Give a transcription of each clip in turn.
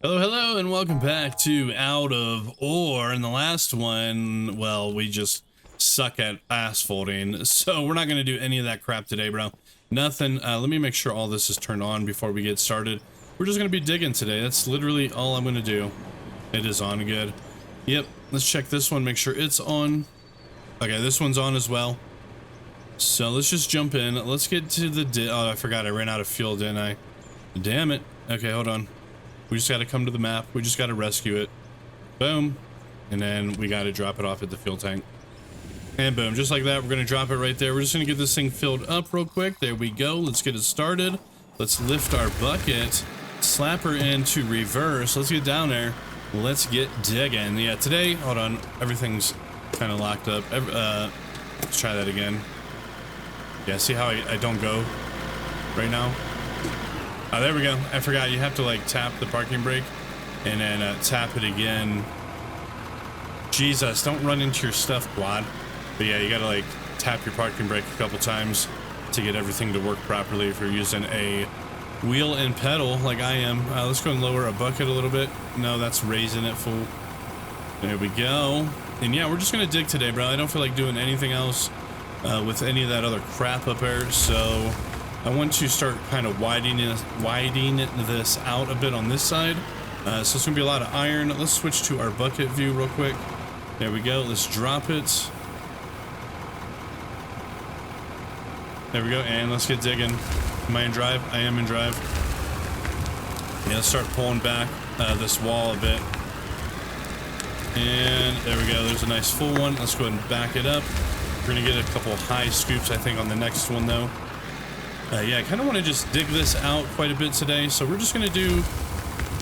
Hello, and welcome back to Out of Ore. In the last one, well, we just suck at asphalting, so we're not going to do any of that crap today, bro. Nothing. Let me make sure all this is turned on before we get started. We're just going to be digging today. That's literally all I'm going to do. It is on good. Yep, let's check this one, make sure it's on. Okay, this one's on as well. So let's just jump in. Let's get to the... Oh, I forgot I ran out of fuel, didn't I? Damn it. Okay, hold on. We just got to come to the map. We just got to rescue it. Boom. And then we got to drop it off at the fuel tank. And boom, just like that, we're going to drop it right there. We're just going to get this thing filled up real quick. There we go. Let's get it started. Let's lift our bucket, slap her into reverse. Let's get down there. Let's get digging. Yeah, today, hold on. Everything's kind of locked up. Let's try that again. Yeah, see how I don't go right now? Oh, there we go. I forgot you have to like tap the parking brake and then tap it again. Jesus, don't run into your stuff, Quad. But yeah, you gotta like tap your parking brake a couple times to get everything to work properly if you're using a wheel and pedal like I am. Let's go and lower a bucket a little bit. No, that's raising it full. There we go. And yeah, we're just gonna dig today, bro. I don't feel like doing anything else with any of that other crap up there, so I want to start kind of widening this out a bit on this side. So it's gonna be a lot of iron. Let's switch to our bucket view real quick. There we go. Let's drop it. There we go. And let's get digging. Am I in drive? I am in drive. Yeah, let's start pulling back this wall a bit. And there we go. There's a nice full one. Let's go ahead and back it up. We're gonna get a couple high scoops, I think, on the next one though. Yeah, I kind of want to just dig this out quite a bit today, so we're just going to do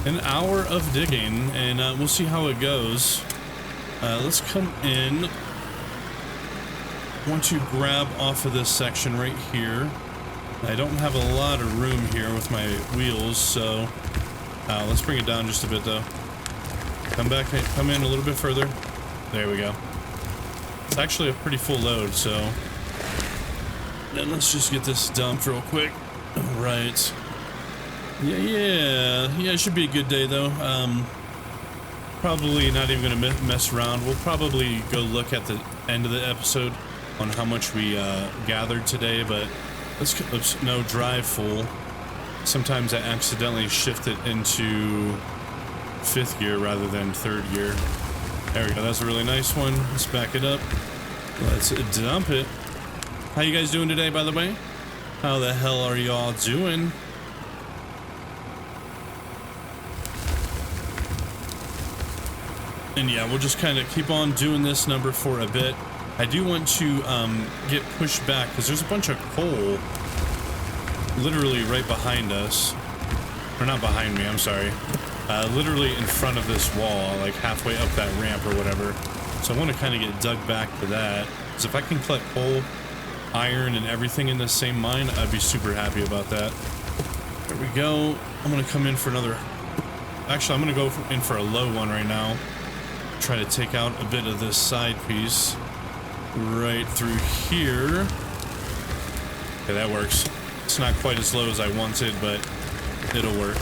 an hour of digging, and we'll see how it goes. Let's come in. I want to grab off of this section right here. I don't have a lot of room here with my wheels, so let's bring it down just a bit, though. Come in a little bit further. There we go. It's actually a pretty full load, so... Then let's just get this dumped real quick. All right. Yeah, it should be a good day though. Probably not even gonna mess around. We'll probably go look at the end of the episode on how much we gathered today, but let's no drive full. Sometimes I accidentally shift it into 5th gear rather than 3rd gear. There we go, that's a really nice one. Let's back it up. Let's dump it. How you guys doing today, by the way? How the hell are y'all doing? And yeah, we'll just kind of keep on doing this number for a bit. I do want to get pushed back because there's a bunch of coal literally right behind us. Or not behind me, I'm sorry. Literally in front of this wall, like halfway up that ramp or whatever. So I want to kind of get dug back to that. Because if I can collect coal, iron, and everything in the same mine, I'd be super happy about that. There we go. I'm gonna come in for another... Actually, I'm gonna go in for a low one right now. Try to take out a bit of this side piece right through here. Okay, that works. It's not quite as low as I wanted, but it'll work.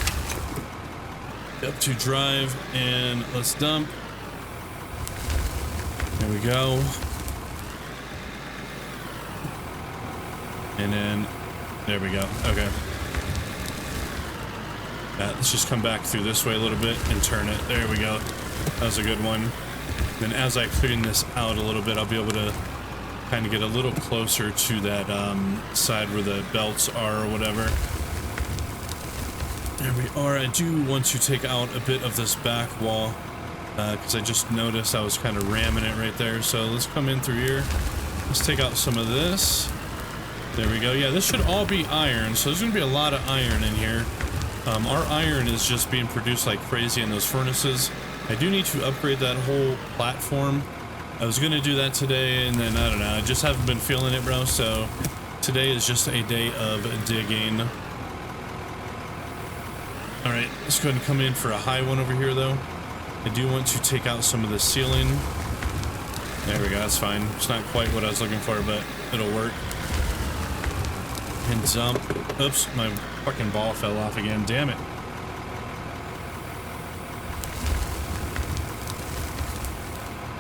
Up to drive, and let's dump. There we go. And then, there we go. Okay. Let's just come back through this way a little bit and turn it. There we go. That was a good one. Then as I clean this out a little bit, I'll be able to kind of get a little closer to that side where the belts are or whatever. There we are. I do want to take out a bit of this back wall because I just noticed I was kind of ramming it right there. So let's come in through here. Let's take out some of this. There we go. Yeah, this should all be iron, so there's going to be a lot of iron in here. Our iron is just being produced like crazy in those furnaces. I do need to upgrade that whole platform. I was going to do that today, and then, I don't know, I just haven't been feeling it, bro, so today is just a day of digging. Alright, let's go ahead and come in for a high one over here, though. I do want to take out some of the ceiling. There we go, that's fine. It's not quite what I was looking for, but it'll work. And dump. Oops, my fucking ball fell off again. Damn it.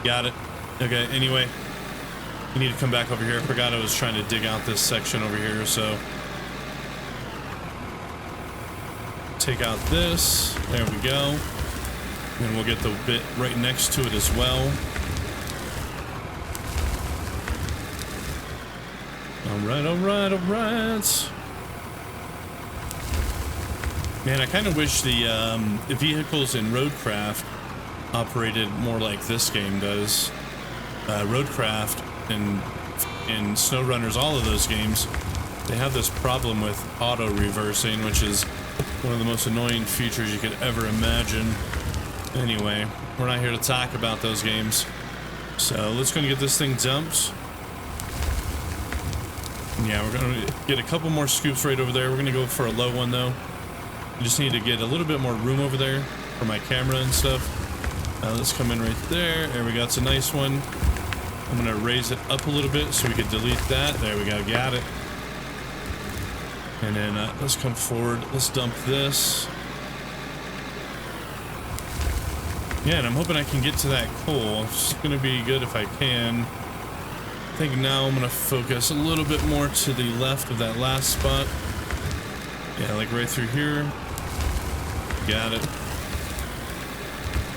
Got it. Okay, anyway. We need to come back over here. I forgot I was trying to dig out this section over here, so. Take out this. There we go. And we'll get the bit right next to it as well. Alright, alright, alright. Man, I kind of wish the vehicles in Roadcraft operated more like this game does. Roadcraft and SnowRunners, all of those games, they have this problem with auto reversing, which is one of the most annoying features you could ever imagine. Anyway, we're not here to talk about those games. So let's go and get this thing dumped. Yeah, we're gonna get a couple more scoops right over there. We're gonna go for a low one though. I just need to get a little bit more room over there for my camera and stuff. Let's come in right there. There we go. It's a nice one. I'm gonna raise it up a little bit so we can delete that. There we go. Got it. And then let's come forward. Let's dump this. Yeah, and I'm hoping I can get to that coal. It's gonna be good if I can. I think now I'm gonna focus a little bit more to the left of that last spot. Yeah, like right through here. Got it.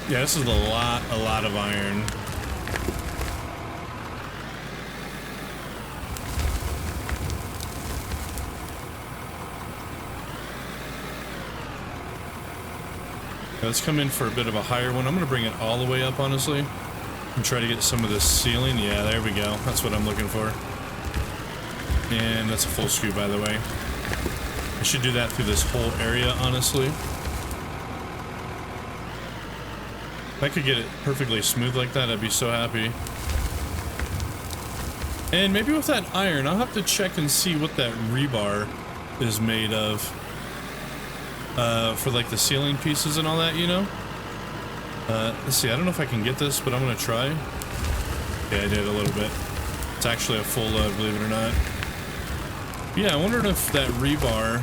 Yeah, this is a lot of iron. Let's come in for a bit of a higher one. I'm gonna bring it all the way up, honestly, and try to get some of this ceiling. Yeah, there we go. That's what I'm looking for. And that's a full scoop, by the way. I should do that through this whole area, honestly. If I could get it perfectly smooth like that, I'd be so happy. And maybe with that iron, I'll have to check and see what that rebar is made of. For like the ceiling pieces and all that, you know? Let's see, I don't know if I can get this, but I'm gonna try. Yeah, I did a little bit. It's actually a full load, believe it or not. Yeah, I wondered if that rebar,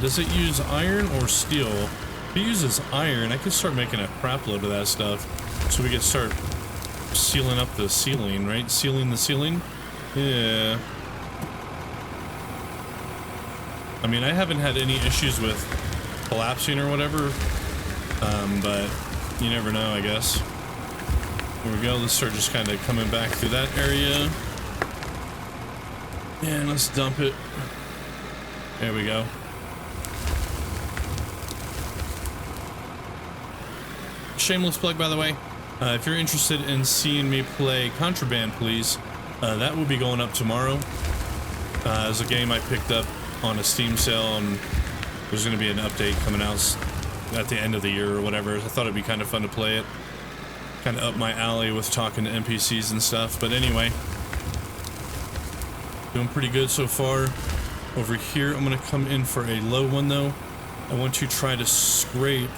does it use iron or steel? If it uses iron, I could start making a crap load of that stuff. So we could start sealing up the ceiling, right? Sealing the ceiling? Yeah. I mean, I haven't had any issues with collapsing or whatever, but you never know, I guess. Here we go. Let's start just kind of coming back through that area. And let's dump it. There we go. Shameless plug, by the way. If you're interested in seeing me play Contraband, please, that will be going up tomorrow. It's a game I picked up on a Steam sale, and there's going to be an update coming out at the end of the year or whatever. I thought it'd be kind of fun to play it. Kind of up my alley with talking to NPCs and stuff. But anyway, doing pretty good so far. Over here, I'm going to come in for a low one, though. I want to try to scrape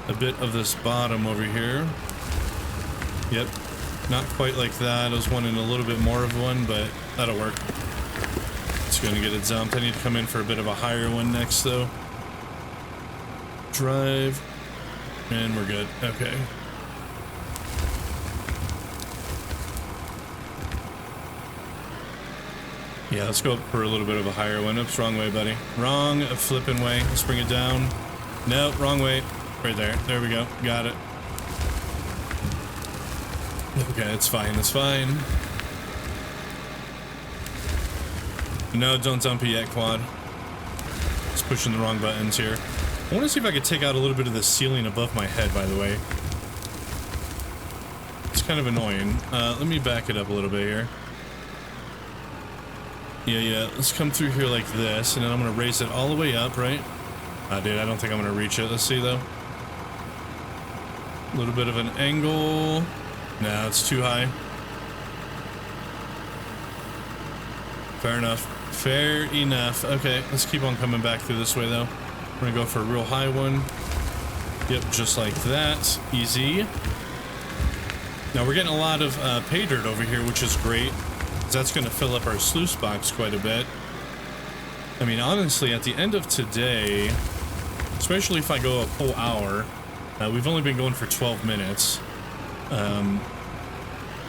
a bit of this bottom over here. Yep, not quite like that. I was wanting a little bit more of one, but that'll work. It's going to get it dumped. I need to come in for a bit of a higher one next, though. Drive. And we're good. Okay. Yeah, let's go up for a little bit of a higher one. Oops, wrong way, buddy. Wrong flipping way. Let's bring it down. Nope, wrong way. Right there. There we go. Got it. Okay, it's fine. It's fine. No, don't dump it yet, Quad. Just pushing the wrong buttons here. I want to see if I could take out a little bit of the ceiling above my head, by the way. It's kind of annoying. Let me back it up a little bit here. Yeah, let's come through here like this, and then I'm going to raise it all the way up, right? Dude, I don't think I'm going to reach it. Let's see, though. A little bit of an angle. Nah, it's too high. Fair enough. Fair enough. Okay, let's keep on coming back through this way, though. We're going to go for a real high one. Yep, just like that. Easy. Now, we're getting a lot of pay dirt over here, which is great. That's going to fill up our sluice box quite a bit. I mean, honestly, at the end of today, especially if I go a full hour, we've only been going for 12 minutes.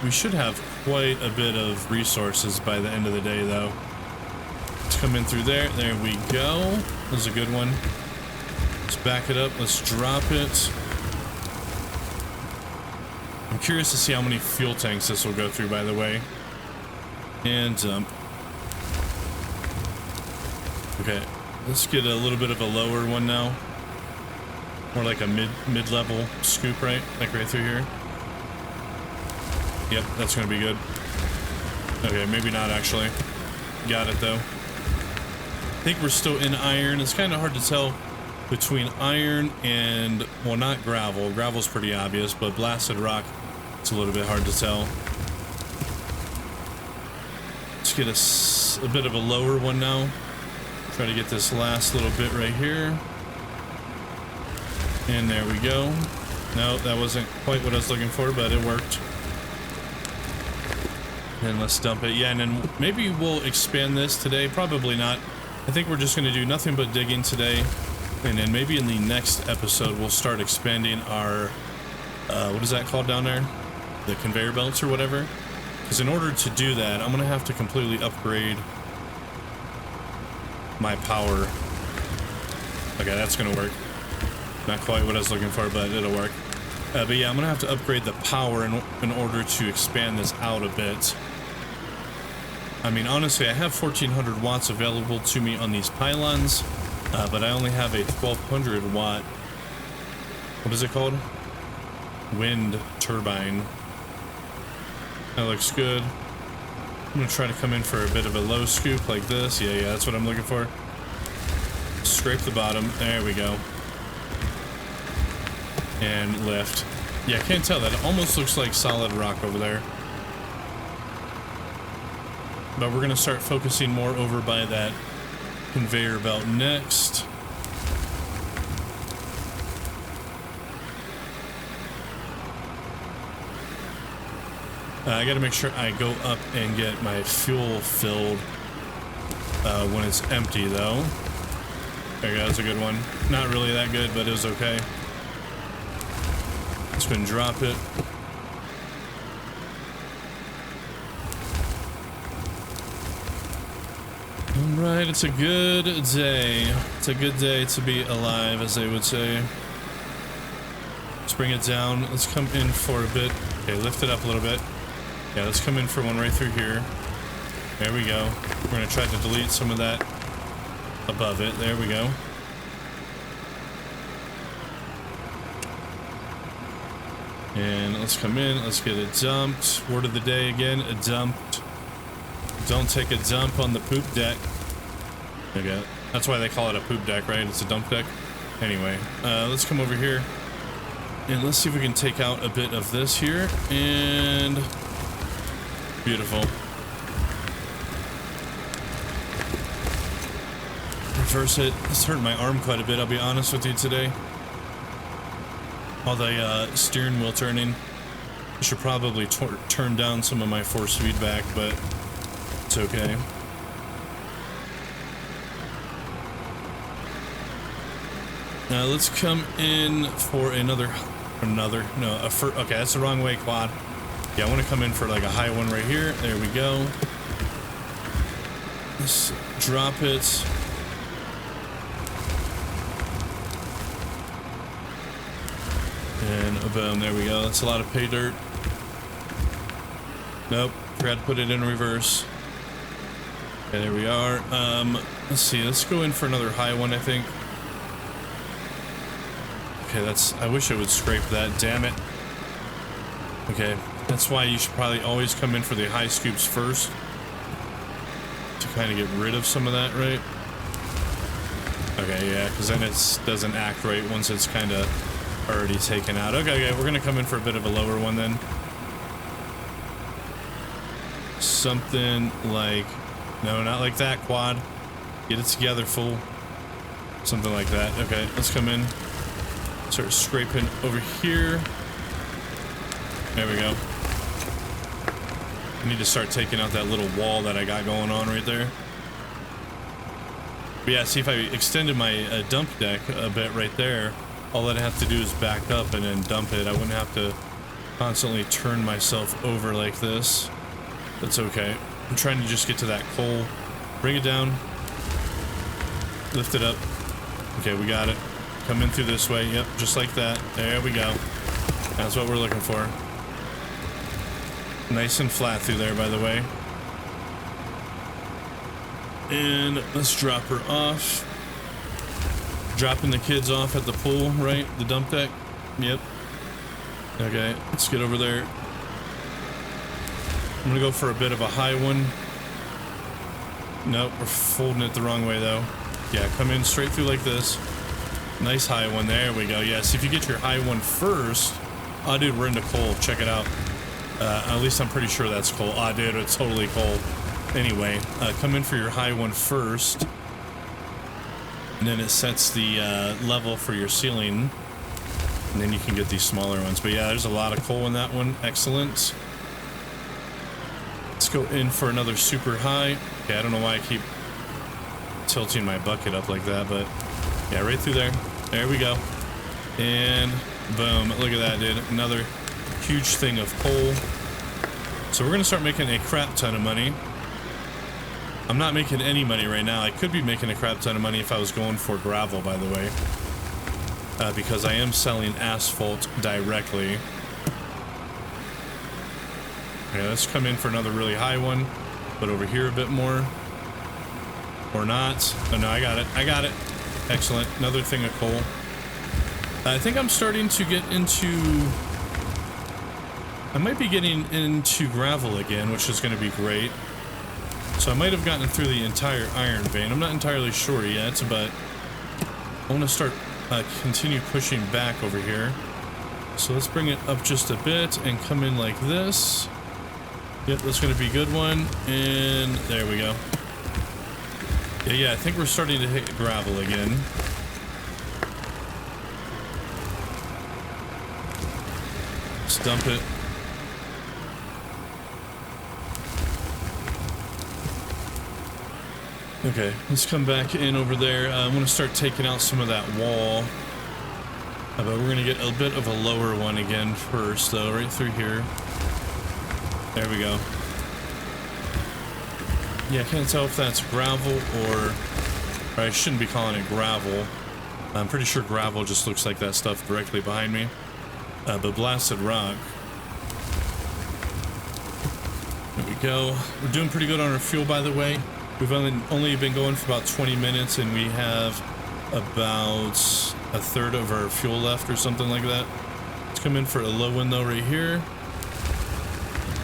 We should have quite a bit of resources by the end of the day, though. Let's come in through there. There we go. That was a good one. Let's back it up. Let's drop it. I'm curious to see how many fuel tanks this will go through, by the way. And, okay. Let's get a little bit of a lower one now. More like a mid-level scoop, right? Like right through here. Yep, that's gonna be good. Okay, maybe not actually. Got it though. I think we're still in iron. It's kind of hard to tell between iron and, well, not gravel. Gravel's pretty obvious, but blasted rock, it's a little bit hard to tell. Let's get a bit of a lower one now. Try to get this last little bit right here. And there we go. No, that wasn't quite what I was looking for, but it worked. And let's dump it. Yeah, and then maybe we'll expand this today. Probably not. I think we're just going to do nothing but digging today. And then maybe in the next episode, we'll start expanding our, what is that called down there? The conveyor belts or whatever. Because in order to do that, I'm going to have to completely upgrade my power. Okay, that's going to work. Not quite what I was looking for, but it'll work. But yeah, I'm going to have to upgrade the power in order to expand this out a bit. I mean, honestly, I have 1400 watts available to me on these pylons, but I only have a 1200 watt, what is it called? Wind turbine. That looks good. I'm going to try to come in for a bit of a low scoop like this. Yeah, that's what I'm looking for. Scrape the bottom. There we go. And lift. Yeah, I can't tell. That almost looks like solid rock over there. But we're going to start focusing more over by that conveyor belt next. I got to make sure I go up and get my fuel filled when it's empty, though. There you go. That's a good one. Not really that good, but it was okay. Let's go and drop it. Alright, it's a good day. It's a good day to be alive, as they would say. Let's bring it down. Let's come in for a bit. Okay, lift it up a little bit. Yeah, let's come in for one right through here. There we go. We're going to try to delete some of that above it. There we go. And let's come in. Let's get it dumped. Word of the day again, dumped. Don't take a dump on the poop deck. Okay, that's why they call it a poop deck, right? It's a dump deck. Anyway, let's come over here and let's see if we can take out a bit of this here. And beautiful. Reverse it. It's hurting my arm quite a bit, I'll be honest with you today. All the steering wheel turning. I should probably turn down some of my force feedback, but it's okay. Now let's come in for okay, that's the wrong way, quad. Yeah, I want to come in for like a high one right here. There we go. Let's drop it. And boom, there we go. That's a lot of pay dirt. Nope, forgot to put it in reverse. Okay, there we are. Let's see, let's go in for another high one, I think. Okay, I wish I would scrape that, damn it. Okay, that's why you should probably always come in for the high scoops first. To kind of get rid of some of that, right? Okay, yeah, because then it doesn't act right once it's kind of already taken out. Okay, we're gonna come in for a bit of a lower one then. Something like, no, not like that, quad. Get it together, fool. Something like that. Okay, let's come in. Start scraping over here. There we go. I need to start taking out that little wall that I got going on right there. But yeah, see, if I extended my dump deck a bit right there, all I'd have to do is back up and then dump it. I wouldn't have to constantly turn myself over like this. That's okay. I'm trying to just get to that coal. Bring it down. Lift it up. Okay, we got it. Come in through this way. Yep, just like that. There we go. That's what we're looking for. Nice and flat through there, by the way. And let's drop her off. Dropping the kids off at the pool, right? The dump deck? Yep. Okay, let's get over there. I'm gonna go for a bit of a high one. Nope, we're folding it the wrong way though. Yeah, come in straight through like this. Nice high one. There we go. Yes, if you get your high one first. Oh, dude, we're into coal. Check it out. At least I'm pretty sure that's coal. Oh, dude, it's totally coal. Anyway, come in for your high one first. And then it sets the level for your ceiling. And then you can get these smaller ones. But yeah, there's a lot of coal in that one. Excellent. Let's go in for another super high. Okay, I don't know why I keep tilting my bucket up like that, but yeah, right through there. There we go. And boom, look at that, dude. Another huge thing of coal. So we're gonna start making a crap ton of money. I'm not making any money right now. I could be making a crap ton of money if I was going for gravel, by the way, because I am selling asphalt directly. Okay, let's come in for another really high one, but over here a bit more. Or not. Oh no, I got it. I got it. Excellent. Another thing of coal. I think I'm starting to get into... I might be getting into gravel again, which is going to be great. So I might have gotten through the entire iron vein. I'm not entirely sure yet, but I want to start continue pushing back over here. So let's bring it up just a bit and come in like this. Yep, that's going to be a good one. And there we go. Yeah, I think we're starting to hit gravel again. Let's dump it. Okay, let's come back in over there. I'm going to start taking out some of that wall. But we're going to get a bit of a lower one again first, though, right through here. There we go. Yeah, I can't tell if that's gravel or I shouldn't be calling it gravel. I'm pretty sure gravel just looks like that stuff directly behind me. But blasted rock. There we go. We're doing pretty good on our fuel, by the way. We've only been going for about 20 minutes and we have about a third of our fuel left or something like that. Let's come in for a low one though right here.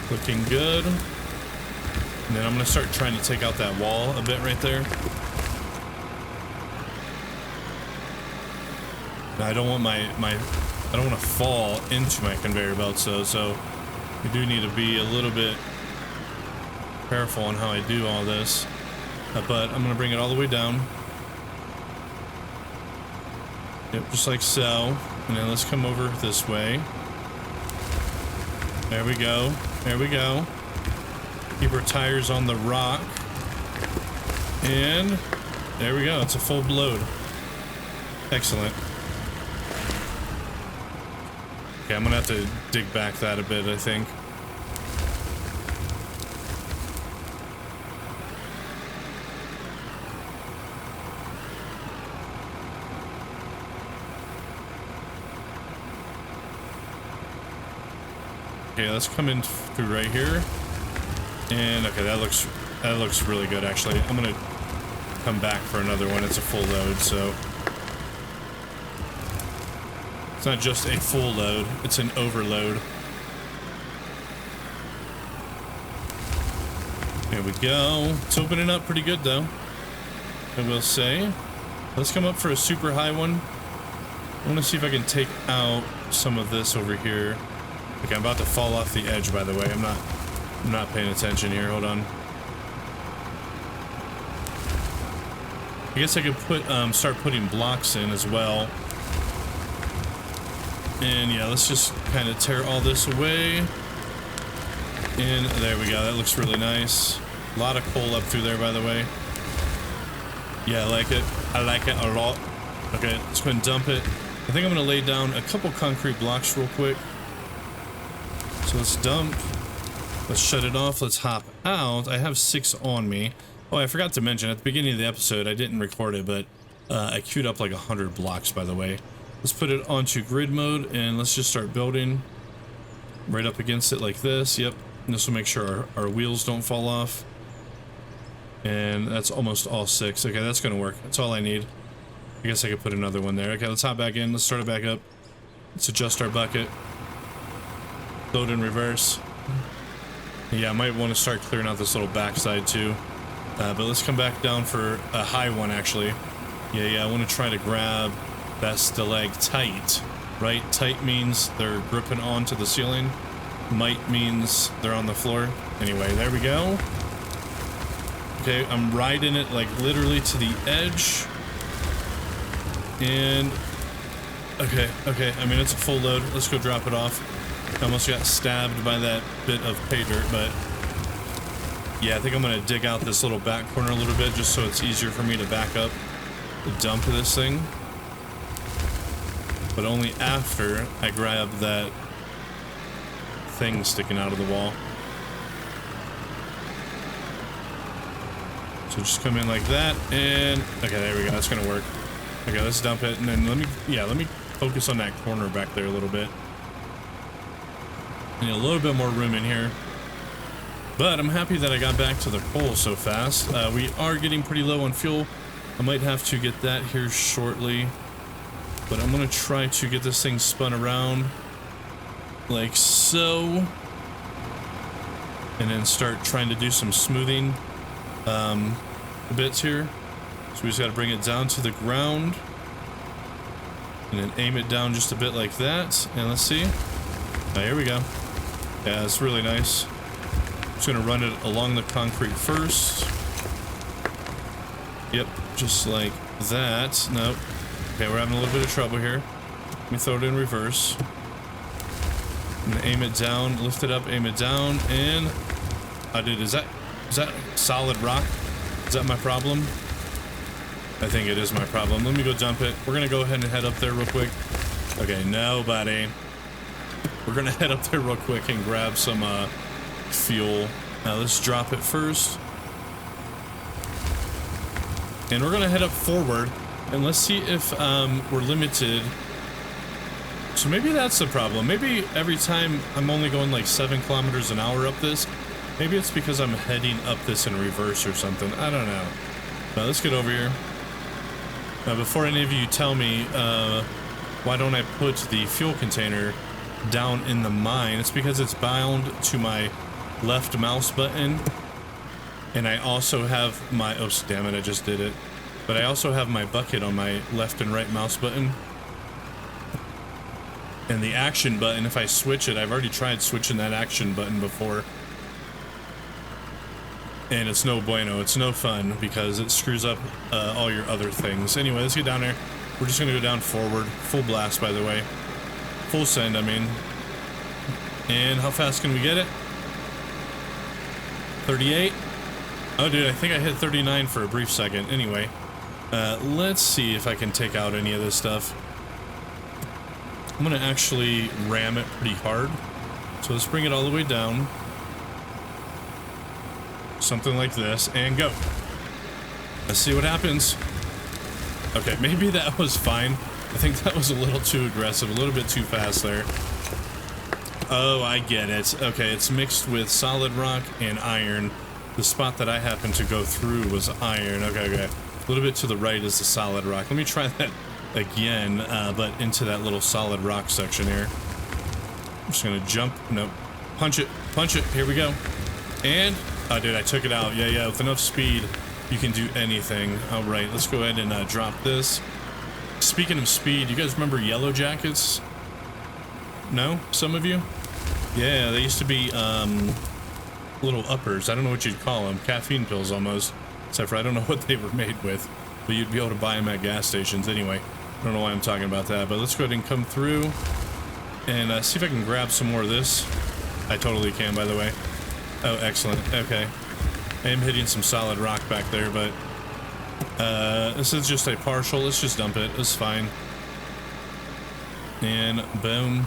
Looking good. And then I'm going to start trying to take out that wall a bit right there. Now, I don't want I don't want to fall into my conveyor belt, so we do need to be a little bit careful on how I do all this. But I'm going to bring it all the way down. Yep, just like so. And then let's come over this way. There we go. There we go. Keep our tires on the rock. And there we go. It's a full load. Excellent. Okay, I'm gonna have to dig back that a bit, I think. Okay, let's come in through right here. And okay, that looks really good actually. I'm gonna come back for another one. It's a full load, so it's not just a full load, it's an overload. There we go. It's opening up pretty good though, I will say. Let's come up for a super high one. I want to see if I can take out some of this over here. Okay, I'm about to fall off the edge, by the way. I'm not paying attention here. Hold on. I guess I could put start putting blocks in as well. And yeah, let's just kind of tear all this away. And there we go. That looks really nice. A lot of coal up through there, by the way. Yeah, I like it. I like it a lot. Okay, let's go ahead and dump it. I think I'm going to lay down a couple concrete blocks real quick. So let's dump. Let's shut it off. Let's hop out. I have 6 on me. Oh, I forgot to mention at the beginning of the episode, I didn't record it, but I queued up like 100 blocks, by the way. Let's put it onto grid mode and let's just start building right up against it like this. Yep. And this will make sure our wheels don't fall off. And that's almost all 6. Okay, that's gonna work. That's all I need. I guess I could put another one there. Okay, let's hop back in. Let's start it back up. Let's adjust our bucket. Load in reverse. Yeah, I might want to start clearing out this little backside too. But let's come back down for a high one, actually. Yeah, I want to try to grab that stalactite, right? Tight means they're gripping onto the ceiling. Might means they're on the floor. Anyway, there we go. Okay, I'm riding it like literally to the edge. And okay, I mean, it's a full load. Let's go drop it off. I almost got stabbed by that bit of pay dirt, but yeah, I think I'm gonna dig out this little back corner a little bit just so it's easier for me to back up the dump of this thing. But only after I grab that thing sticking out of the wall. So just come in like that, and okay, there we go. That's gonna work. Okay, let's dump it, and then let me focus on that corner back there a little bit. Need a little bit more room in here. But I'm happy that I got back to the coal so fast. We are getting pretty low on fuel. I might have to get that here shortly. But I'm going to try to get this thing spun around like so. And then start trying to do some smoothing bits here. So we just got to bring it down to the ground. And then aim it down just a bit like that. And let's see. Oh, here we go. Yeah, it's really nice. Just gonna run it along the concrete first. Yep, just like that. Nope. Okay, we're having a little bit of trouble here. Let me throw it in reverse. I'm gonna aim it down, lift it up, aim it down, and I did. Is that solid rock? Is that my problem? I think it is my problem. Let me go dump it. We're gonna go ahead and head up there real quick. Okay, nobody. We're gonna head up there real quick and grab some fuel. Now let's drop it first. And we're gonna head up forward and let's see if we're limited. So maybe that's the problem. Maybe every time I'm only going like 7 kilometers an hour up this. Maybe it's because I'm heading up this in reverse or something. I don't know. Now let's get over here. Now before any of you tell me why don't I put the fuel container down in the mine, it's because it's bound to my left mouse button, and I also have my, oh damn it, I just did it, but I also have my bucket on my left and right mouse button, and the action button, if I switch it, I've already tried switching that action button before, and it's no bueno. It's no fun because it screws up all your other things. Anyway, let's get down there. We're just gonna go down forward, full blast, by the way. Full send, I mean. And how fast can we get it? 38? Oh, dude, I think I hit 39 for a brief second. Anyway, let's see if I can take out any of this stuff. I'm gonna actually ram it pretty hard. So let's bring it all the way down. Something like this, and go. Let's see what happens. Okay, maybe that was fine. I think that was a little too aggressive, a little bit too fast there. Oh, I get it. Okay, it's mixed with solid rock and iron. The spot that I happened to go through was iron. Okay. A little bit to the right is the solid rock. Let me try that again, but into that little solid rock section here. I'm just gonna jump. Nope. Punch it. Here we go. And, oh, dude, I took it out. Yeah. With enough speed, you can do anything. All right, let's go ahead and drop this. Speaking of speed, you guys remember Yellow Jackets? No? Some of you? Yeah, they used to be little uppers. I don't know what you'd call them. Caffeine pills almost. Except for I don't know what they were made with. But you'd be able to buy them at gas stations anyway. I don't know why I'm talking about that. But let's go ahead and come through and see if I can grab some more of this. I totally can, by the way. Oh, excellent. Okay. I am hitting some solid rock back there, but this is just a partial. Let's just dump it. It's fine. And boom.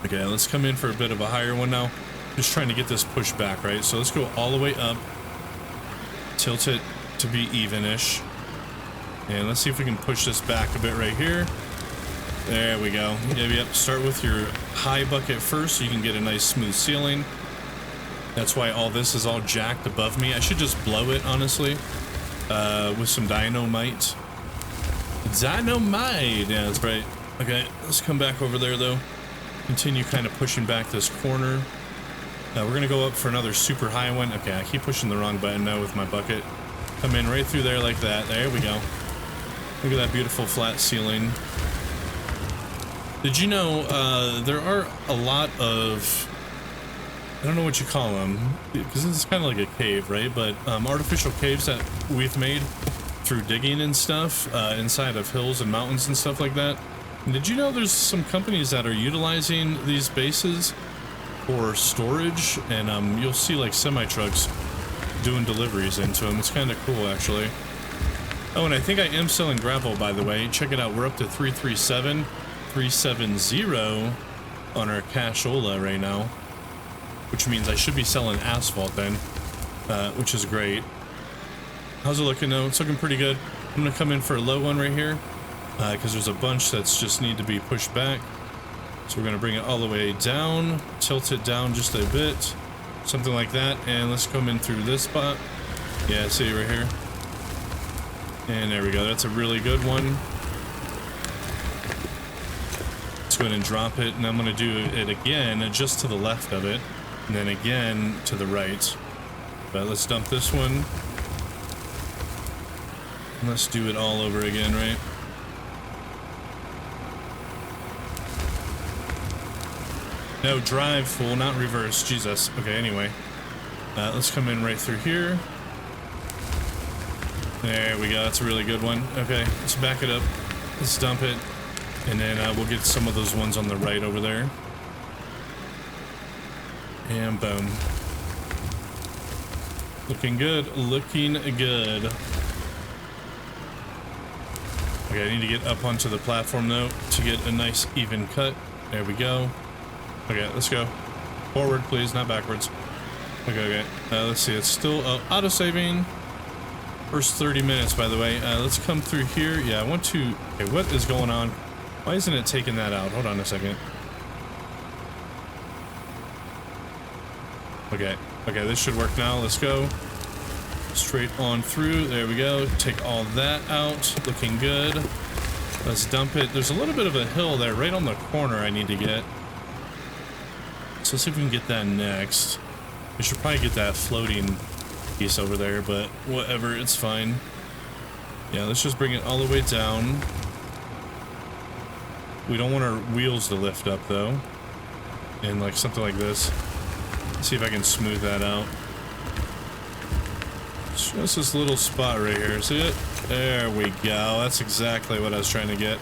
Okay, let's come in for a bit of a higher one now. Just trying to get this pushed back, right? So let's go all the way up. Tilt it to be even-ish. And let's see if we can push this back a bit right here. There we go. Yep. Start with your high bucket first so you can get a nice smooth ceiling. That's why all this is all jacked above me. I should just blow it, honestly, with some dynamite. Dynamite! Yeah, that's right. Okay, let's come back over there, though. Continue kind of pushing back this corner. We're going to go up for another super high one. Okay, I keep pushing the wrong button now with my bucket. Come in right through there like that. There we go. Look at that beautiful flat ceiling. Did you know there are a lot of, I don't know what you call them, because this is kind of like a cave, right? But artificial caves that we've made through digging and stuff inside of hills and mountains and stuff like that. And did you know there's some companies that are utilizing these bases for storage, and you'll see like semi-trucks doing deliveries into them. It's kind of cool, actually. Oh, and I think I am selling gravel, by the way. Check it out. We're up to 337 on our cashola right now, which means I should be selling asphalt then, which is great. How's it looking though? It's looking pretty good. I'm gonna come in for a low one right here because there's a bunch that's just need to be pushed back. So we're gonna bring it all the way down, tilt it down just a bit, something like that, and let's come in through this spot. Yeah, see right here. And there we go. That's a really good one. Let's go ahead and drop it, and I'm going to do it again just to the left of it, and then again to the right. But let's dump this one. And let's do it all over again, right? No, drive, fool, not reverse. Jesus. Okay, anyway. Let's come in right through here. There we go. That's a really good one. Okay, let's back it up. Let's dump it. And then we'll get some of those ones on the right over there. And boom. Looking good. Looking good. Okay, I need to get up onto the platform, though, to get a nice even cut. There we go. Okay, let's go. Forward, please, not backwards. Okay. Let's see. It's still auto-saving. First 30 minutes, by the way. Let's come through here. Yeah, I want to... Okay, what is going on? Why isn't it taking that out? Hold on a second. Okay, this should work now. Let's go. Straight on through. There we go. Take all that out. Looking good. Let's dump it. There's a little bit of a hill there right on the corner I need to get. So let's see if we can get that next. We should probably get that floating piece over there, but whatever, it's fine. Yeah, let's just bring it all the way down. We don't want our wheels to lift up though, and like something like this. Let's see if I can smooth that out. Just this little spot right here, see it? There we go. That's exactly what I was trying to get.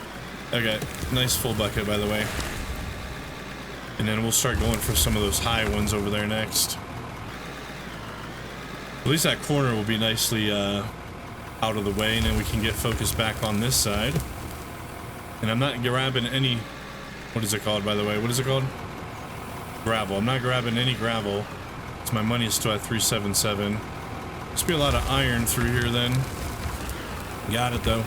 Okay, nice full bucket, by the way. And then we'll start going for some of those high ones over there next. At least that corner will be nicely out of the way, and then we can get focused back on this side. And I'm not grabbing any... What is it called, by the way? What is it called? Gravel. I'm not grabbing any gravel. So my money is still at 377. Must be a lot of iron through here then. Got it, though.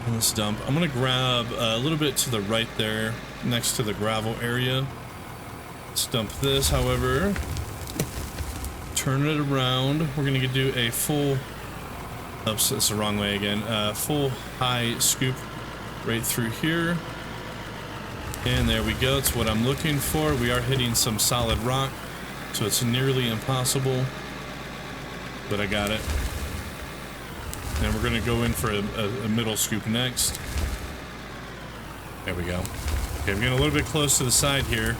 And let's dump. I'm going to grab a little bit to the right there, next to the gravel area. Let's dump this, however. Turn it around. We're going to do a full... Oops, that's the wrong way again. Full high scoop right through here. And there we go. It's what I'm looking for. We are hitting some solid rock, so it's nearly impossible. But I got it. And we're going to go in for a middle scoop next. There we go. Okay, we're getting a little bit close to the side here.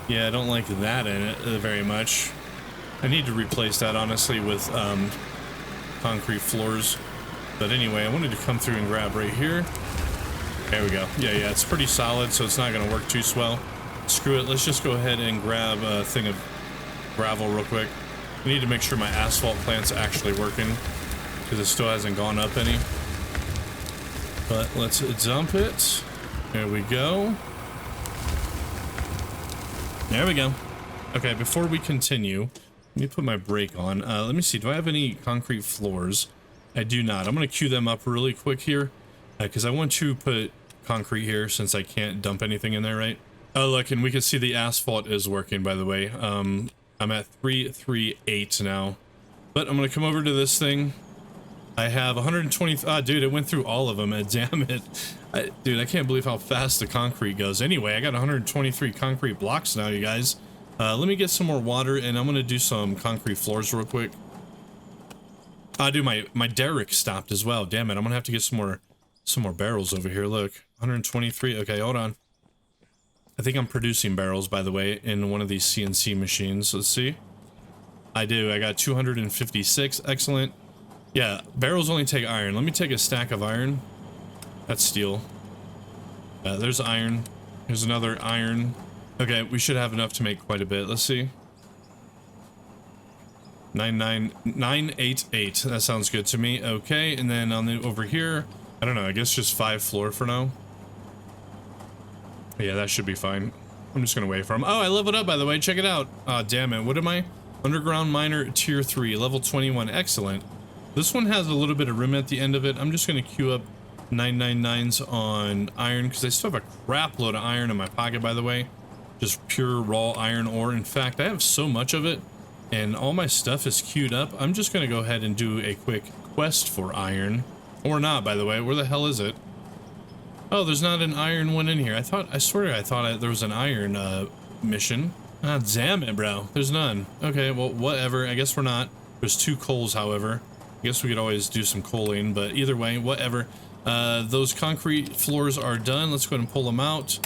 Yeah, I don't like that in it very much. I need to replace that, honestly, with concrete floors. But anyway, I wanted to come through and grab right here. There we go. Yeah, it's pretty solid, so it's not going to work too swell. Screw it. Let's just go ahead and grab a thing of gravel real quick. I need to make sure my asphalt plant's actually working, because it still hasn't gone up any. But let's dump it. There we go. There we go. Okay, before we continue, let me put my brake on. Let me see, do I have any concrete floors? I do not. I'm going to queue them up really quick here, because I want to put concrete here since I can't dump anything in there, right? Oh, look, and we can see the asphalt is working, by the way. I'm at 338 now. But I'm going to come over to this thing. I have 120. Ah, dude, it went through all of them. Damn it. Dude, I can't believe how fast the concrete goes. Anyway, I got 123 concrete blocks now, you guys. Let me get some more water, and I'm going to do some concrete floors real quick. Dude, my derrick stopped as well. Damn it, I'm going to have to get some more barrels over here. Look, 123. Okay, hold on. I think I'm producing barrels, by the way, in one of these CNC machines. Let's see. I do. I got 256. Excellent. Yeah, barrels only take iron. Let me take a stack of iron. That's steel. There's iron. Here's another iron. Okay, we should have enough to make quite a bit. Let's see. 988. That sounds good to me. Okay, and then on the over here, I don't know. I guess just 5 floor for now. Yeah, that should be fine. I'm just gonna wait for him. Oh, I leveled up, by the way. Check it out. Damn it. What am I? Underground miner tier 3, level 21. Excellent. This one has a little bit of room at the end of it. I'm just gonna queue up 999s on iron because I still have a crap load of iron in my pocket, by the way. Just pure raw iron ore. In fact, I have so much of it and all my stuff is queued up. I'm just gonna go ahead and do a quick quest for iron. Or not, by the way. Where the hell is it? Oh, there's not an iron one in here. I swear there was an iron mission. Ah, damn it, bro. There's none. Okay, well, whatever. I guess we're not. There's 2 coals, however. I guess we could always do some coaling, but either way, whatever. Those concrete floors are done. Let's go ahead and pull them out.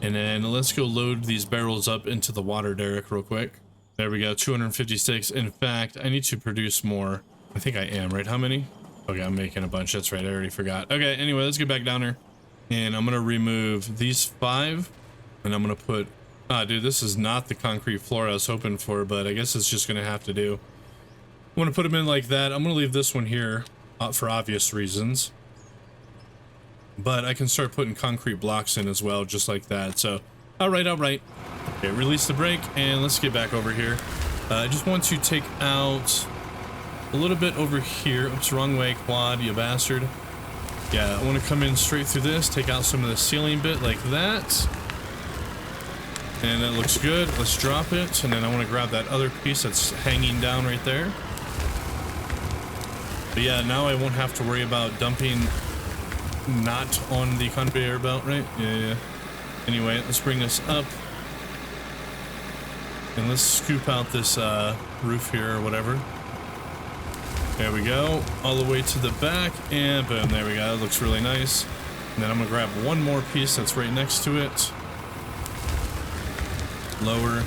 And then let's go load these barrels up into the water derrick real quick. There we go, 256. In fact, I need to produce more. I think I am, right? How many? Okay, I'm making a bunch. That's right, I already forgot. Okay, anyway, let's get back down here. And I'm gonna remove these 5. And I'm gonna put... Ah, dude, this is not the concrete floor I was hoping for, but I guess it's just gonna have to do. I'm gonna put them in like that. I'm gonna leave this one here for obvious reasons. But I can start putting concrete blocks in as well, just like that. So, alright. Okay, release the brake, and let's get back over here. I just want to take out a little bit over here. Oops, wrong way, quad, you bastard. Yeah, I want to come in straight through this, take out some of the ceiling bit like that. And that looks good. Let's drop it, and then I want to grab that other piece that's hanging down right there. But yeah, now I won't have to worry about dumping not on the conveyor belt, right? Yeah. Anyway, let's bring this up. And let's scoop out this roof here or whatever. There we go. All the way to the back, and boom, there we go. It looks really nice. And then I'm gonna grab one more piece that's right next to it. Lower,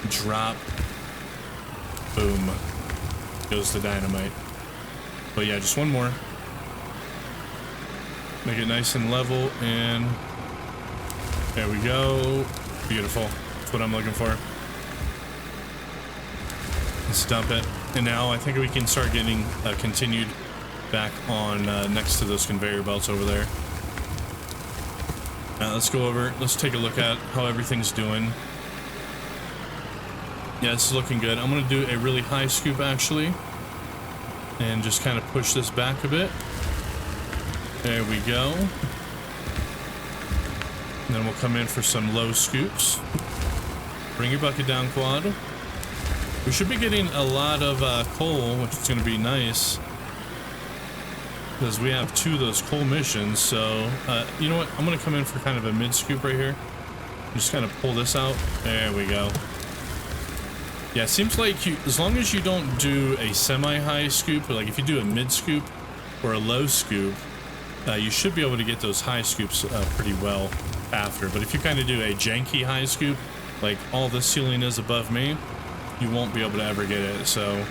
drop, boom. Goes the dynamite. But yeah, just one more. Make it nice and level, and there we go. Beautiful. That's what I'm looking for. Let's dump it. And now I think we can start getting continued back on next to those conveyor belts over there. Let's go over. Let's take a look at how everything's doing. Yeah, this is looking good. I'm going to do a really high scoop, actually. And just kind of push this back a bit. There we go. And then we'll come in for some low scoops. Bring your bucket down, quad. We should be getting a lot of coal, which is going to be nice. Because we have 2 of those coal missions. So, you know what? I'm going to come in for kind of a mid scoop right here. Just kind of pull this out. There we go. Yeah, it seems like as long as you don't do a semi-high scoop, or like if you do a mid scoop or a low scoop, you should be able to get those high scoops pretty well after. But if you kind of do a janky high scoop, like all the ceiling is above me, you won't be able to ever get it. So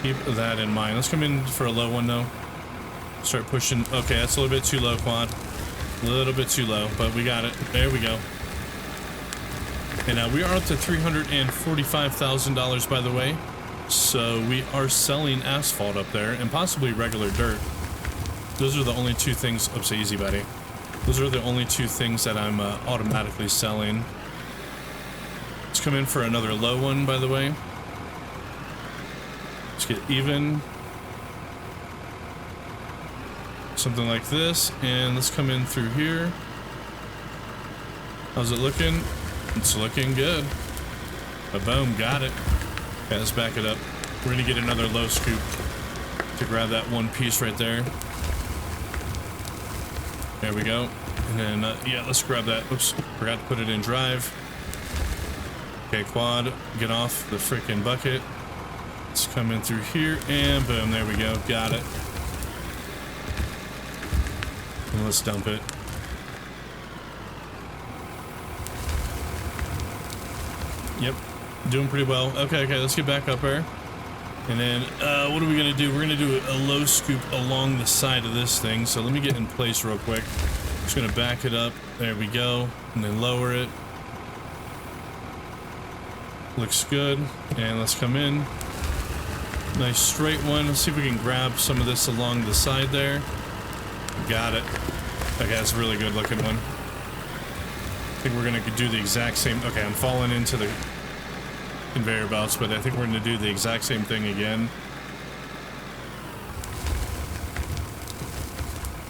keep that in mind. Let's come in for a low one though. Start pushing. Okay, that's a little bit too low, quad. A little bit too low, but we got it. There we go. And we are up to $345,000, by the way. So we are selling asphalt up there and possibly regular dirt. Those are the only 2 things. Oops, easy, buddy. Those are the only two things that I'm automatically selling. Let's come in for another low one, by the way. Let's get even. Something like this, and let's come in through here. How's it looking? It's looking good. Boom, got it. Okay, let's back it up. We're gonna get another low scoop to grab that one piece right there. There we go. And then, yeah, let's grab that. Oops, forgot to put it in drive. Okay, quad, get off the freaking bucket. Let's come in through here, and boom, there we go. Got it. And let's dump it. Yep, doing pretty well. Okay, let's get back up there. And then, what are we gonna do? We're gonna do a low scoop along the side of this thing. So let me get in place real quick. Just gonna back it up. There we go. And then lower it. Looks good. And let's come in. Nice straight one. Let's see if we can grab some of this along the side there. Got it. Okay, that's a really good looking one. I think we're gonna do the exact same. Okay, I'm falling into the conveyor belts, but I think we're gonna do the exact same thing again.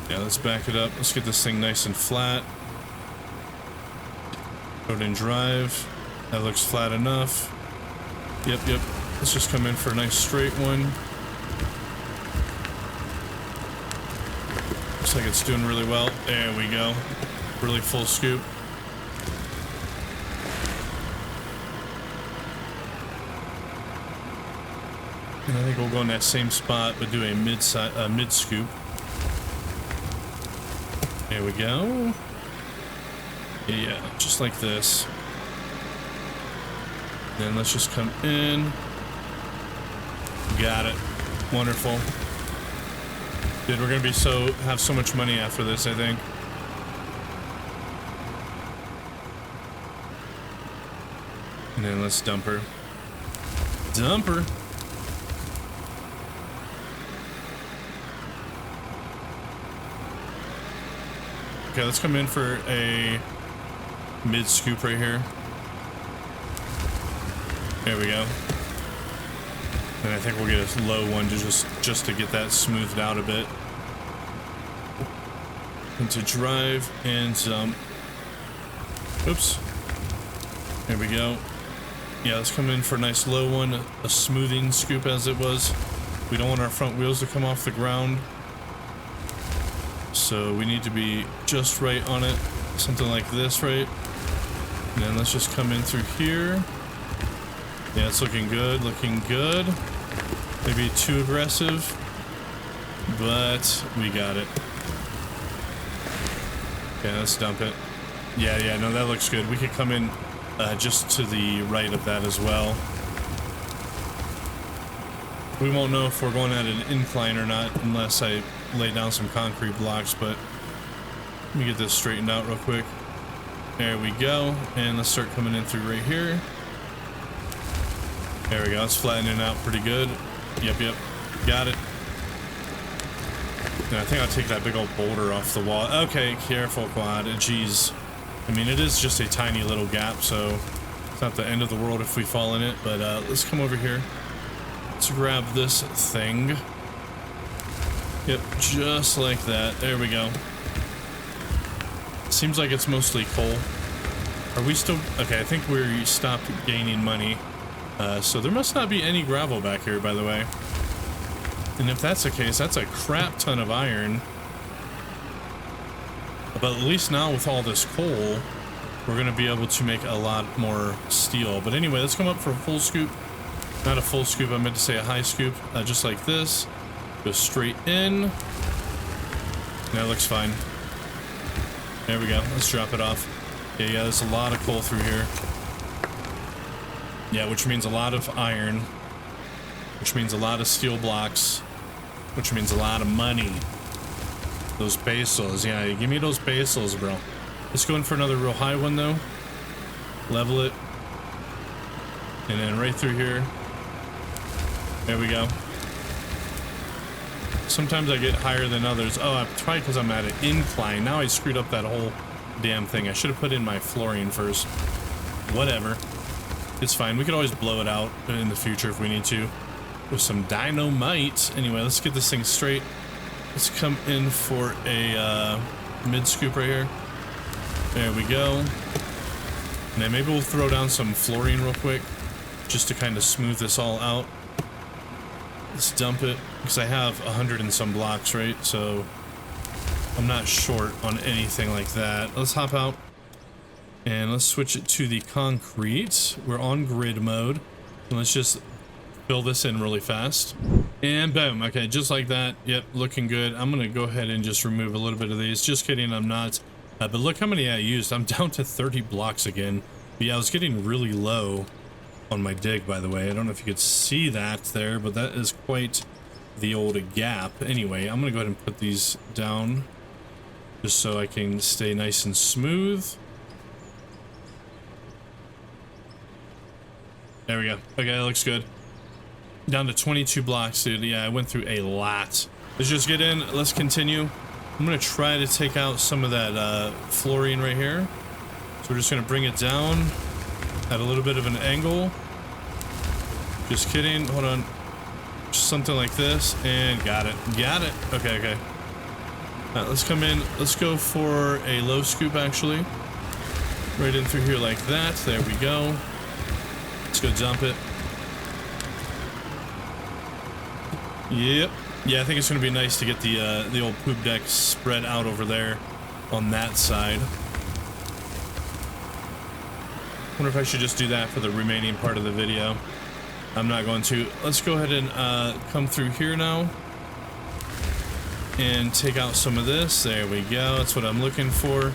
Yeah, let's back it up. Let's get this thing nice and flat. Put it in drive. That looks flat enough. Yep. Let's just come in for a nice straight one. Looks like it's doing really well. There we go. Really full scoop. And I think we'll go in that same spot, but do a mid scoop. There we go. Yeah, just like this. Then let's just come in. Got it. Wonderful. Dude, we're gonna have so much money after this, I think. And then let's dump her. Dump her. Okay, let's come in for a mid scoop right here. There we go. And I think we'll get a low one to just to get that smoothed out a bit. Into drive and some. Oops. There we go. Yeah, let's come in for a nice low one, a smoothing scoop as it was. We don't want our front wheels to come off the ground. So we need to be just right on it. Something like this, right? And then let's just come in through here. Yeah, it's looking good, Maybe too aggressive, but we got it. Okay, let's dump it. Yeah, no, that looks good. We could come in just to the right of that as well. We won't know if we're going at an incline or not unless I lay down some concrete blocks, but let me get this straightened out real quick. There we go, and let's start coming in through right here. There we go, it's flattening out pretty good. Yep, got it. And I think I'll take that big old boulder off the wall. Okay, careful, quad. Jeez. I mean, it is just a tiny little gap, so it's not the end of the world if we fall in it, but let's come over here. Let's grab this thing. Yep, just like that. There we go. Seems like it's mostly coal. Are we still... Okay, I think we stopped gaining money. So there must not be any gravel back here, by the way. And if that's the case, that's a crap ton of iron. But at least now with all this coal, we're going to be able to make a lot more steel. But anyway, let's come up for a full scoop. Not a full scoop, I meant to say a high scoop. Just like this. Go straight in. That looks fine. There we go. Let's drop it off. Yeah, there's a lot of coal through here. Yeah, which means a lot of iron, which means a lot of steel blocks, which means a lot of money. Those pesos, yeah, give me those pesos, bro. Let's go in for another real high one, though. Level it. And then right through here. There we go. Sometimes I get higher than others. Oh, I'm probably because I'm at an incline. Now I screwed up that whole damn thing. I should have put in my fluorine first. Whatever. It's fine. We could always blow it out in the future if we need to with some dynamite. Anyway, let's get this thing straight. Let's come in for a mid scoop right here. There we go. And then maybe we'll throw down some fluorine real quick just to kind of smooth this all out. Let's dump it because I have 100 and some blocks, right? So I'm not short on anything like that. Let's hop out and let's switch it to the concrete. We're on grid mode. And let's just fill this in really fast. And boom. Okay, just like that. Yep, looking good. I'm going to go ahead and just remove a little bit of these. Just kidding, I'm not. But look how many I used. I'm down to 30 blocks again. But yeah, I was getting really low on my dig, by the way. I don't know if you could see that there, but that is quite the old gap. Anyway, I'm going to go ahead and put these down just so I can stay nice and smooth. There we go. Okay, that looks good. Down to 22 blocks, dude. Yeah, I went through a lot. Let's just get in. Let's continue. I'm going to try to take out some of that fluorine right here. So we're just going to bring it down at a little bit of an angle. Just kidding. Hold on. Just something like this. And got it. Got it. Okay, okay. All right, let's come in. Let's go for a low scoop, actually. Right in through here like that. There we go. Let's go dump it. Yep. Yeah, I think it's going to be nice to get the old poop deck spread out over there on that side. Wonder if I should just do that for the remaining part of the video. I'm not going to. Let's go ahead and come through here now and take out some of this. There we go. That's what I'm looking for.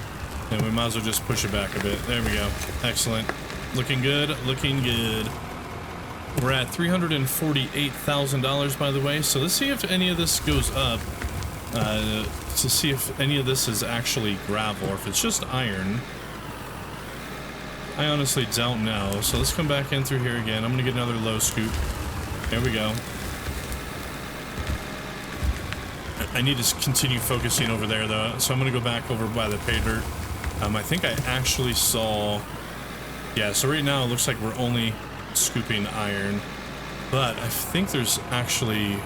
And we might as well just push it back a bit. There we go. Excellent. Looking good. Looking good. We're at $348,000, by the way. So let's see if any of this goes up. To see if any of this is actually gravel or if it's just iron. I honestly don't know. So let's come back in through here again. I'm going to get another low scoop. There we go. I need to continue focusing over there, though. So I'm going to go back over by the pay dirt. I think I actually saw... Yeah, so right now it looks like we're only scooping iron. But I think there's actually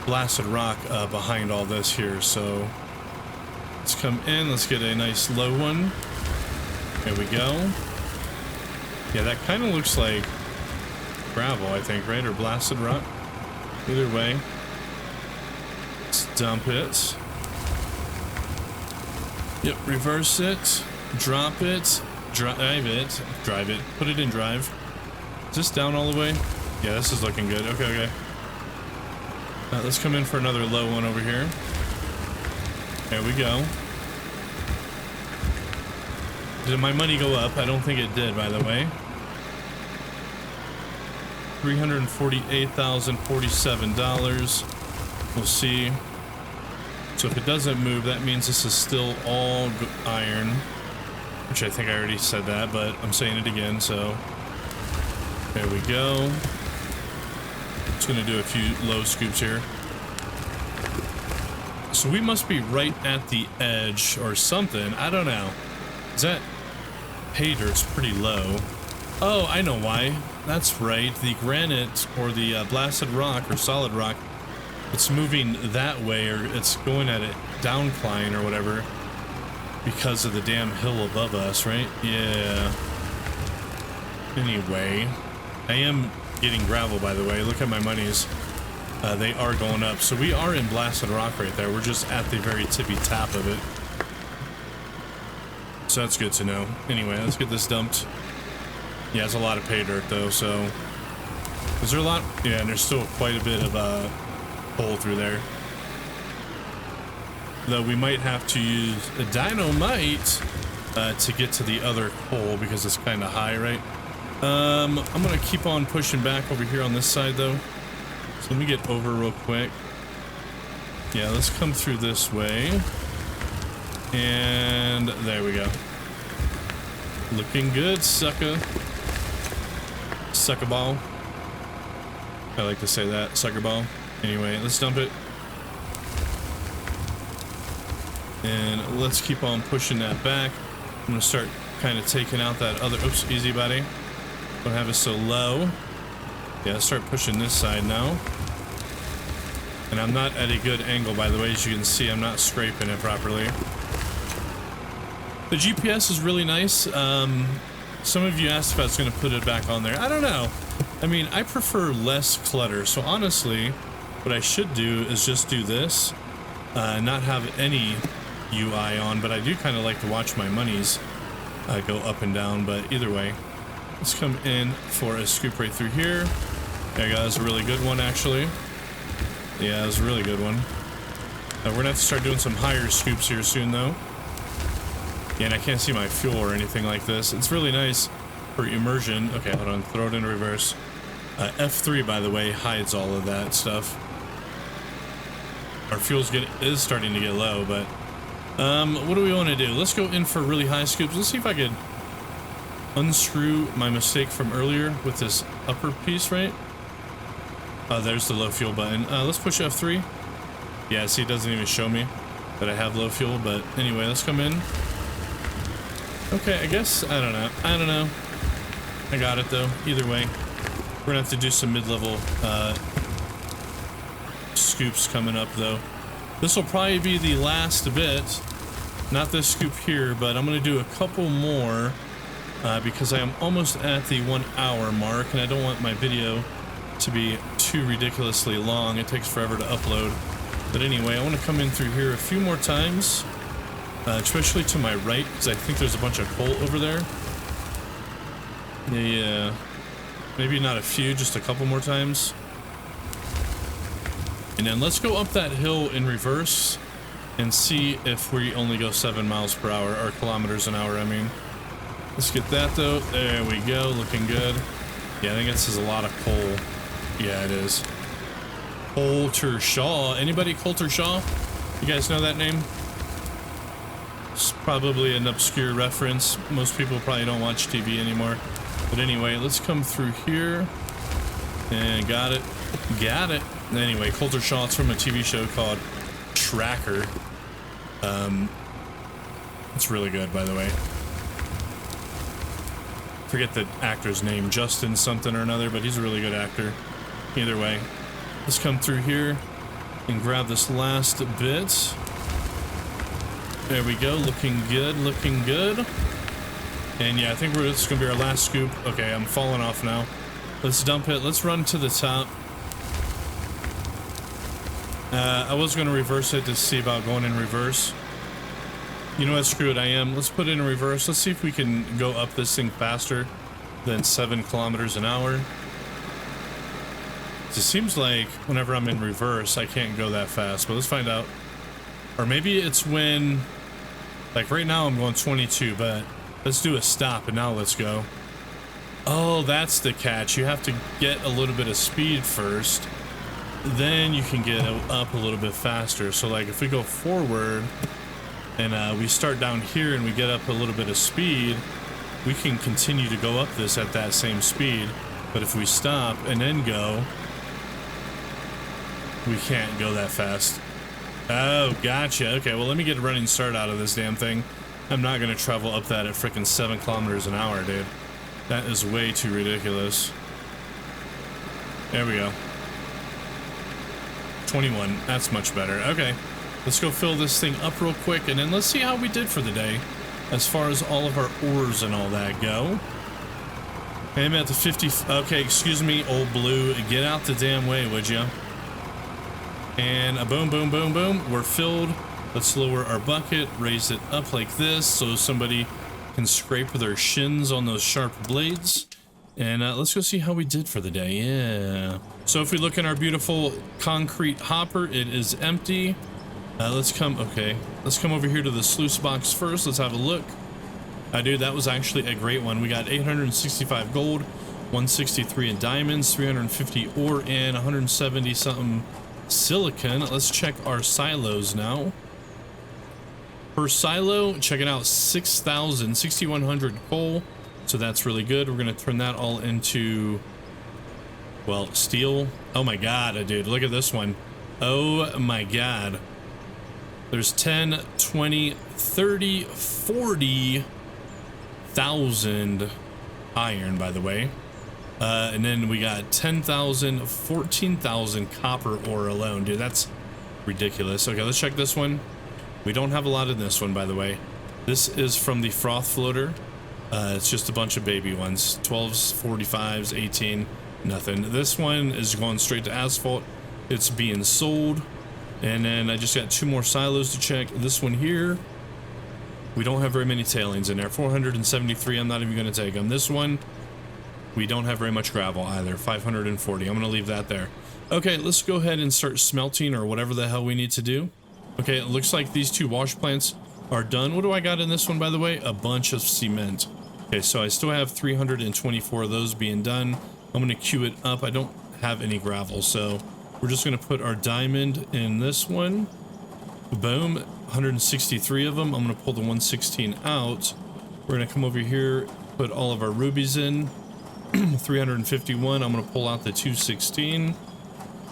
blasted rock behind all this here. So let's come in. Let's get a nice low one. There we go. Yeah, that kind of looks like gravel, I think, right? Or blasted rock. Either way. Let's dump it. Yep, reverse it. Drop it. Drive it. Drive it. Put it in drive. Is this down all the way? Yeah, this is looking good. Okay, okay. Let's come in for another low one over here. There we go. Did my money go up? I don't think it did, by the way. $348,047. We'll see. So if it doesn't move, that means this is still all iron. Which I think I already said that, but I'm saying it again, so... There we go. Just gonna do a few low scoops here. So we must be right at the edge or something. I don't know. Is that pay dirt's pretty low? Oh, I know why. That's right. The granite or the blasted rock or solid rock, it's moving that way, or it's going at a downcline or whatever because of the damn hill above us, right? Yeah. Anyway, I am getting gravel, by the way. Look at my monies. They are going up. So we are in blasted rock right there. We're just at the very tippy top of it. So that's good to know. Anyway, let's get this dumped. Yeah, it's a lot of pay dirt though, so... Is there a lot? Yeah, and there's still quite a bit of hole through there. Though we might have to use a dynamite to get to the other hole because it's kind of high, right? I'm gonna keep on pushing back over here on this side though. So let me get over real quick. Yeah, let's come through this way. And there we go. Looking good, sucker. Sucker ball. I like to say that, sucker ball. Anyway, let's dump it. And let's keep on pushing that back. I'm gonna start kind of taking out that other, oops, easy buddy. Don't have it so low. Yeah, let's start pushing this side now. And I'm not at a good angle, by the way. As you can see, I'm not scraping it properly. The GPS is really nice. Some of you asked if I was going to put it back on there. I don't know. I mean, I prefer less clutter. So honestly, what I should do is just do this. Not have any UI on, but I do kind of like to watch my monies go up and down. But either way, let's come in for a scoop right through here. There you go. That was a really good one, actually. Yeah, it was a really good one. We're gonna have to start doing some higher scoops here soon, though. Yeah, and I can't see my fuel or anything like this. It's really nice for immersion. Okay, hold on. Throw it in reverse. F3, by the way, hides all of that stuff. Our fuel is starting to get low, but what do we want to do? Let's go in for really high scoops. Let's see if I could unscrew my mistake from earlier with this upper piece, right? There's the low fuel button. Let's push F3. Yeah, see, it doesn't even show me that I have low fuel, but anyway, let's come in. Okay, I guess, I don't know. I got it, though. Either way, we're gonna have to do some mid-level scoops coming up, though. This will probably be the last bit. Not this scoop here, but I'm gonna do a couple more because I am almost at the 1 hour mark, and I don't want my video to be too ridiculously long. It takes forever to upload. But anyway, I want to come in through here a few more times, especially to my right, because I think there's a bunch of coal over there. Yeah, maybe not a few, just a couple more times. And then let's go up that hill in reverse and see if we only go 7 miles per hour, or kilometers an hour, I mean. Let's get that, though. There we go, looking good. Yeah, I think this is a lot of coal. Yeah, it is. Coulter Shaw. Anybody Coulter Shaw? You guys know that name? It's probably an obscure reference. Most people probably don't watch TV anymore. But anyway, let's come through here. And got it. Got it. Anyway, Coulter Shaw, it's from a TV show called Tracker. It's really good, by the way. Forget the actor's name, Justin something or another, but he's a really good actor. Either way, let's come through here and grab this last bit. There we go, looking good, looking good. And yeah, I think it's gonna be our last scoop. Okay, I'm falling off now. Let's dump it. Let's run to the top. I was gonna reverse it to see about going in reverse. You know what, screw it, I am. Let's put it in reverse. Let's see if we can go up this thing faster than 7 kilometers an hour. It seems like whenever I'm in reverse, I can't go that fast, but let's find out. Or maybe it's when, like right now I'm going 22, but let's do a stop and now let's go. Oh, that's the catch. You have to get a little bit of speed first, then you can get up a little bit faster. So like if we go forward and we start down here and we get up a little bit of speed, we can continue to go up this at that same speed. But if we stop and then go, we can't go that fast. Oh, gotcha. Okay, well, let me get a running start out of this damn thing. I'm not going to travel up that at freaking 7 kilometers an hour, dude. That is way too ridiculous. There we go. 21. That's much better. Okay, let's go fill this thing up real quick, and then let's see how we did for the day as far as all of our ores and all that go. I'm at the 50. Okay, excuse me, old blue. Get out the damn way, would you? And a boom, boom, boom, boom. We're filled. Let's lower our bucket, raise it up like this so somebody can scrape their shins on those sharp blades. And let's go see how we did for the day. Yeah. So if we look in our beautiful concrete hopper, it is empty. Let's come over here to the sluice box first. Let's have a look. Dude, that was actually a great one. We got 865 gold, 163 in diamonds, 350 ore, and 170 something silicon. Let's check our silos now. Per silo, check it out, 6,100 coal. So that's really good. We're going to turn that all into Well, steel. Oh my god, dude, look at this one. Oh my god. There's 10, 20, 30, 40,000 iron, by the way. And then we got 10,000, 14,000 copper ore alone. Dude, that's ridiculous. Okay, let's check this one. We don't have a lot in this one, by the way. This is from the froth floater. It's just a bunch of baby ones. 12s, 45s, 18, nothing. This one is going straight to asphalt. It's being sold. And then I just got 2 more silos to check. This one here, we don't have very many tailings in there. 473, I'm not even going to take them. This one, we don't have very much gravel either. 540, I'm going to leave that there. Okay, let's go ahead and start smelting or whatever the hell we need to do. Okay, it looks like these 2 wash plants are done. What do I got in this one, by the way? A bunch of cement. Okay, so I still have 324 of those being done. I'm going to queue it up. I don't have any gravel, so we're just going to put our diamond in this one. Boom, 163 of them. I'm going to pull the 116 out. We're going to come over here, put all of our rubies in. 351. I'm going to pull out the 216.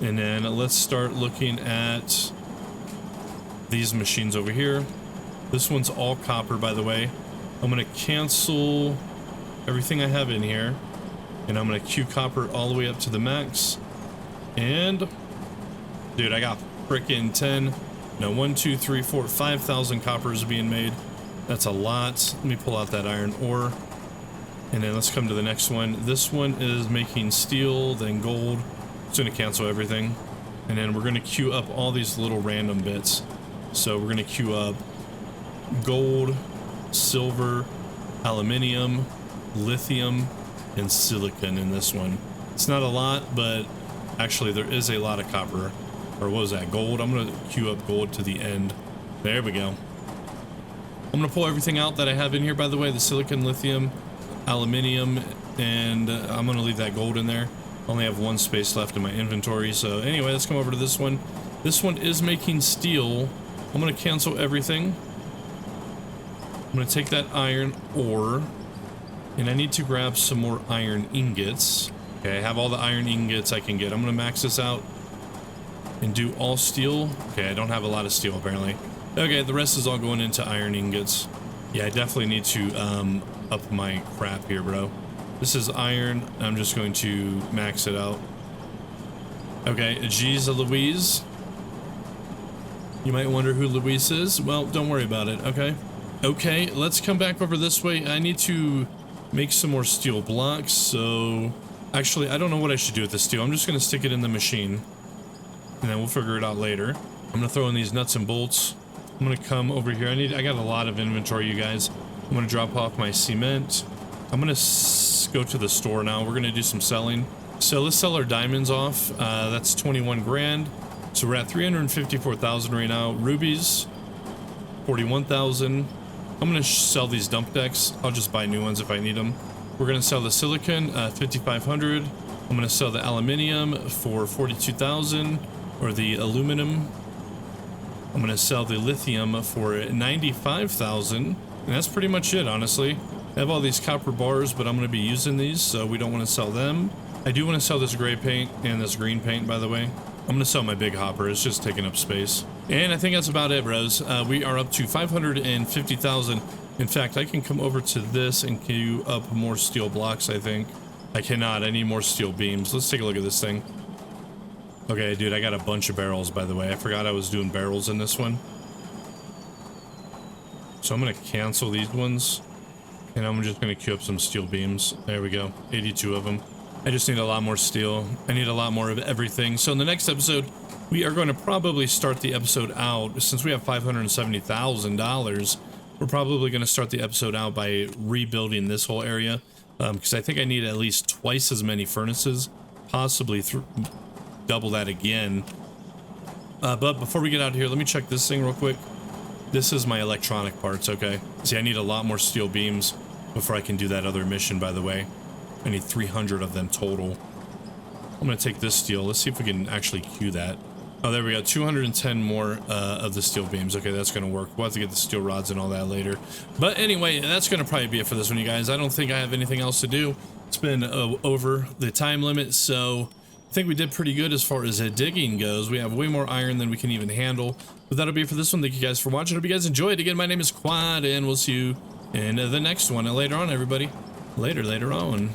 And then let's start looking at these machines over here. This one's all copper, by the way. I'm going to cancel everything I have in here. And I'm going to queue copper all the way up to the max. And dude, I got freaking 10, no, 1, 2, 3, 4, 5,000 coppers being made. That's a lot. Let me pull out that iron ore. And then let's come to the next one. This one is making steel, then gold. It's going to cancel everything. And then we're going to queue up all these little random bits. So we're going to queue up gold, silver, aluminium, lithium, and silicon in this one. It's not a lot, but actually there is a lot of copper. Or what was that, gold? I'm going to queue up gold to the end. There we go. I'm going to pull everything out that I have in here, by the way. The silicon, lithium, aluminium, and I'm going to leave that gold in there. I only have 1 space left in my inventory. So anyway, let's come over to this one. This one is making steel. I'm going to cancel everything. I'm going to take that iron ore, and I need to grab some more iron ingots. Okay, I have all the iron ingots I can get. I'm going to max this out and do all steel. Okay, I don't have a lot of steel apparently. Okay, the rest is all going into iron ingots. Yeah, I definitely need to up my crap here, bro. This is iron. I'm just going to max it out. Okay, geez Louise. You might wonder who Luis is. Well, don't worry about it, okay? Okay, let's come back over this way. I need to make some more steel blocks, so... Actually, I don't know what I should do with the steel. I'm just going to stick it in the machine. And then we'll figure it out later. I'm going to throw in these nuts and bolts. I'm going to come over here. I got a lot of inventory, you guys. I'm going to drop off my cement. I'm going to go to the store now. We're going to do some selling. So let's sell our diamonds off. That's 21 grand. So we're at 354,000 right now. Rubies, 41,000. I'm going to sell these dump decks. I'll just buy new ones if I need them. We're going to sell the silicon, 5,500. I'm going to sell the aluminium for 42,000, or the aluminum. I'm going to sell the lithium for 95,000. And that's pretty much it, honestly. I have all these copper bars, but I'm going to be using these, so we don't want to sell them. I do want to sell this gray paint and this green paint, by the way. I'm going to sell my big hopper. It's just taking up space. And I think that's about it, bros. We are up to 550,000. In fact, I can come over to this and queue up more steel blocks, I think. I cannot. I need more steel beams. Let's take a look at this thing. Okay, dude, I got a bunch of barrels, by the way. I forgot I was doing barrels in this one. So I'm going to cancel these ones. And I'm just going to queue up some steel beams. There we go. 82 of them. I just need a lot more steel. I need a lot more of everything. So in the next episode, we are going to probably start the episode out. Since we have $570,000, we're probably going to start the episode out by rebuilding this whole area. Because I think I need at least twice as many furnaces. Possibly double that again. But before we get out of here, let me check this thing real quick. This is my electronic parts, okay? See, I need a lot more steel beams before I can do that other mission, by the way. I need 300 of them total. I'm going to take this steel. Let's see if we can actually queue that. Oh, there we go. 210 more of the steel beams. Okay, that's going to work. We'll have to get the steel rods and all that later. But anyway, that's going to probably be it for this one, you guys. I don't think I have anything else to do. It's been over the time limit, so I think we did pretty good as far as digging goes. We have way more iron than we can even handle. But that'll be it for this one. Thank you guys for watching. Hope you guys enjoyed. Again, my name is Quad, and we'll see you in the next one. And later on, everybody. Later on.